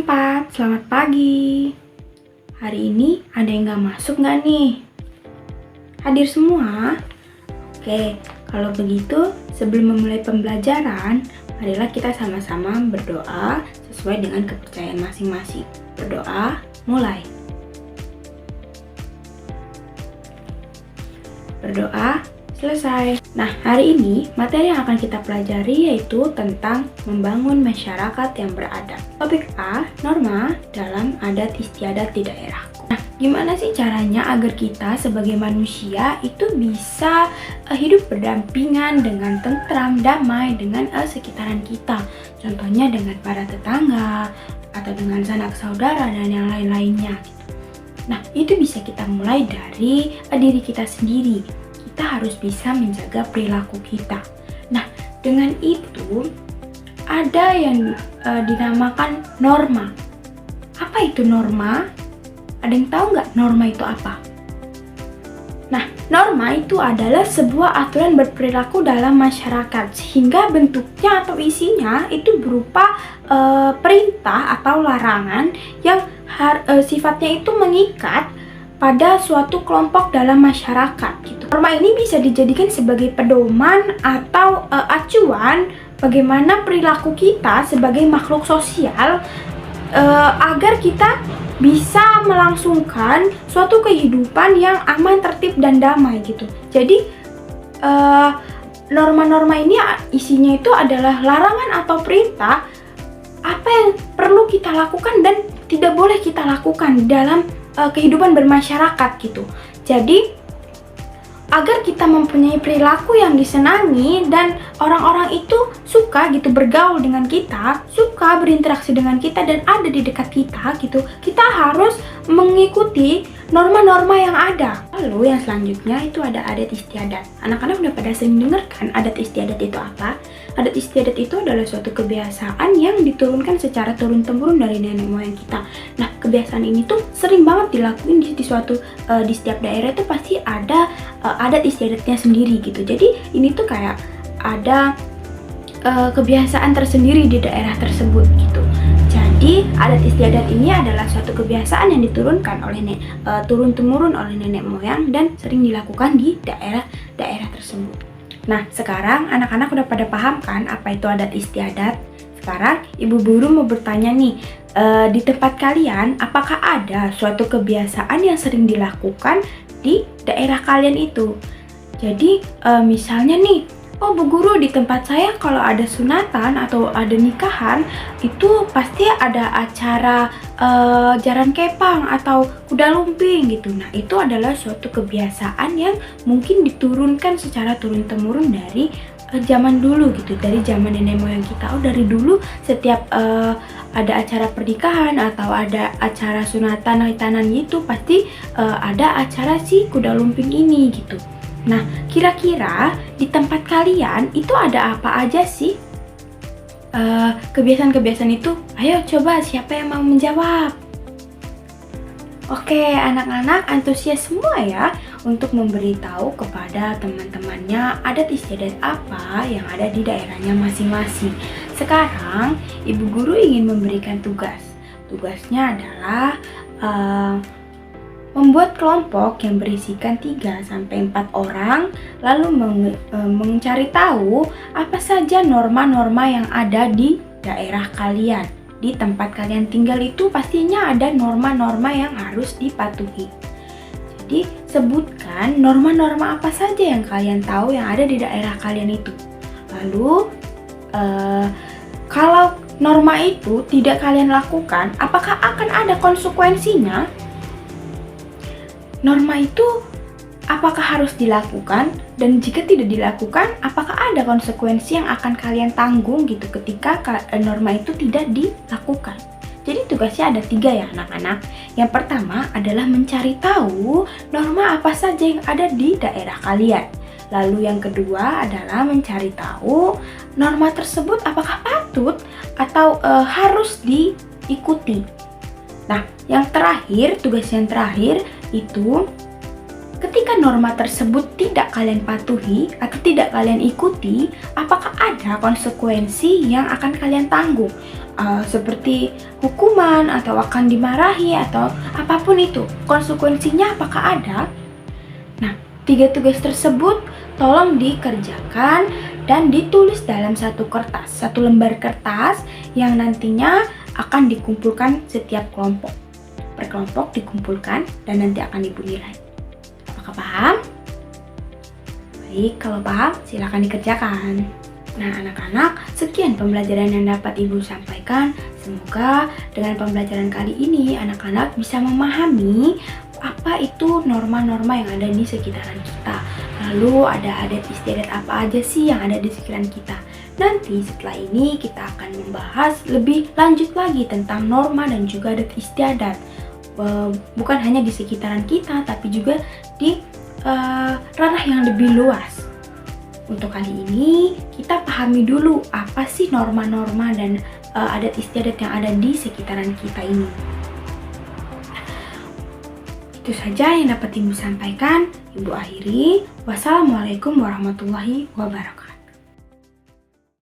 4, selamat pagi. Hari ini ada yang gak masuk gak nih? Hadir semua? Oke, kalau begitu sebelum memulai pembelajaran, marilah kita sama-sama berdoa sesuai dengan kepercayaan masing-masing. Berdoa, mulai. Berdoa, selesai. Nah, hari ini materi yang akan kita pelajari yaitu tentang membangun masyarakat yang beradab. Topik A, norma dalam adat istiadat di daerahku. Nah, gimana sih caranya agar kita sebagai manusia itu bisa hidup berdampingan dengan tentram, damai dengan sekitaran kita. Contohnya dengan para tetangga atau dengan sanak saudara dan yang lain-lainnya. Nah, itu bisa kita mulai dari diri kita sendiri. Kita harus bisa menjaga perilaku kita. Nah, dengan itu ada yang dinamakan norma. Apa itu norma? Ada yang tahu nggak norma itu apa? Nah, norma itu adalah sebuah aturan berperilaku dalam masyarakat sehingga bentuknya atau isinya itu berupa perintah atau larangan yang sifatnya itu mengikat pada suatu kelompok dalam masyarakat gitu. Norma ini bisa dijadikan sebagai pedoman atau acuan bagaimana perilaku kita sebagai makhluk sosial agar kita bisa melangsungkan suatu kehidupan yang aman, tertib, dan damai gitu. Jadi norma-norma ini isinya itu adalah larangan atau perintah apa yang perlu kita lakukan dan tidak boleh kita lakukan dalam kehidupan bermasyarakat gitu. Jadi agar kita mempunyai perilaku yang disenangi dan orang-orang itu suka gitu bergaul dengan kita, suka berinteraksi dengan kita dan ada di dekat kita gitu, kita harus mengikuti norma-norma yang ada. Lalu yang selanjutnya itu ada adat istiadat. Anak-anak udah pada sering dengar kan adat istiadat itu apa? Adat istiadat itu adalah suatu kebiasaan yang diturunkan secara turun-temurun dari nenek moyang kita. Nah, kebiasaan ini tuh sering banget dilakuin di setiap daerah itu pasti ada adat istiadatnya sendiri gitu. Jadi ini tuh kayak ada kebiasaan tersendiri di daerah tersebut gitu. Jadi adat istiadat ini adalah suatu kebiasaan yang diturunkan oleh turun-temurun oleh nenek moyang dan sering dilakukan di daerah-daerah tersebut. Nah, sekarang anak-anak udah pada paham kan apa itu adat istiadat? Sekarang ibu guru mau bertanya nih, di tempat kalian apakah ada suatu kebiasaan yang sering dilakukan di daerah kalian itu? Jadi misalnya nih, oh Bu Guru, di tempat saya kalau ada sunatan atau ada nikahan itu pasti ada acara jaran kepang atau kuda lumping gitu. Nah, itu adalah suatu kebiasaan yang mungkin diturunkan secara turun-temurun dari zaman dulu gitu, dari zaman nenek moyang kita. Oh, dari dulu setiap ada acara pernikahan atau ada acara sunatan, hitanan gitu pasti ada acara si kuda lumping ini gitu. Nah, kira-kira di tempat kalian itu ada apa aja sih kebiasaan-kebiasaan itu? Ayo coba, siapa yang mau menjawab? Oke, anak-anak antusias semua ya untuk memberitahu kepada teman-temannya adat istiadat apa yang ada di daerahnya masing-masing. Sekarang, Ibu Guru ingin memberikan tugas. Tugasnya adalah membuat kelompok yang berisikan 3-4 orang, lalu mencari tahu apa saja norma-norma yang ada di daerah kalian. Di tempat kalian tinggal itu pastinya ada norma-norma yang harus dipatuhi. Jadi sebutkan norma-norma apa saja yang kalian tahu yang ada di daerah kalian itu. Lalu kalau norma itu tidak kalian lakukan, apakah akan ada konsekuensinya? Norma itu apakah harus dilakukan, dan jika tidak dilakukan, apakah ada konsekuensi yang akan kalian tanggung gitu ketika norma itu tidak dilakukan. Jadi tugasnya ada 3 ya anak-anak. Yang pertama adalah mencari tahu norma apa saja yang ada di daerah kalian. Lalu yang kedua adalah mencari tahu norma tersebut apakah patut atau harus diikuti. Nah, yang terakhir, tugas yang terakhir itu ketika norma tersebut tidak kalian patuhi atau tidak kalian ikuti, apakah ada konsekuensi yang akan kalian tanggung? Seperti hukuman atau akan dimarahi atau apapun itu. Konsekuensinya apakah ada? Nah, 3 tugas tersebut tolong dikerjakan dan ditulis dalam satu lembar kertas yang nantinya akan dikumpulkan setiap kelompok. Per kelompok dikumpulkan dan nanti akan Ibu nilai. Apakah paham? Baik, kalau paham silakan dikerjakan. Nah, anak-anak, sekian pembelajaran yang dapat Ibu sampaikan. Semoga dengan pembelajaran kali ini anak-anak bisa memahami apa itu norma-norma yang ada di sekitaran kita. Lalu ada adat istiadat apa aja sih yang ada di sekitaran kita. Nanti setelah ini kita akan membahas lebih lanjut lagi tentang norma dan juga adat istiadat. Bukan hanya di sekitaran kita, tapi juga di ranah yang lebih luas. Untuk kali ini kita pahami dulu apa sih norma-norma dan adat istiadat yang ada di sekitaran kita ini. Itu saja yang dapat Ibu sampaikan. Ibu akhiri. Wassalamualaikum warahmatullahi wabarakatuh.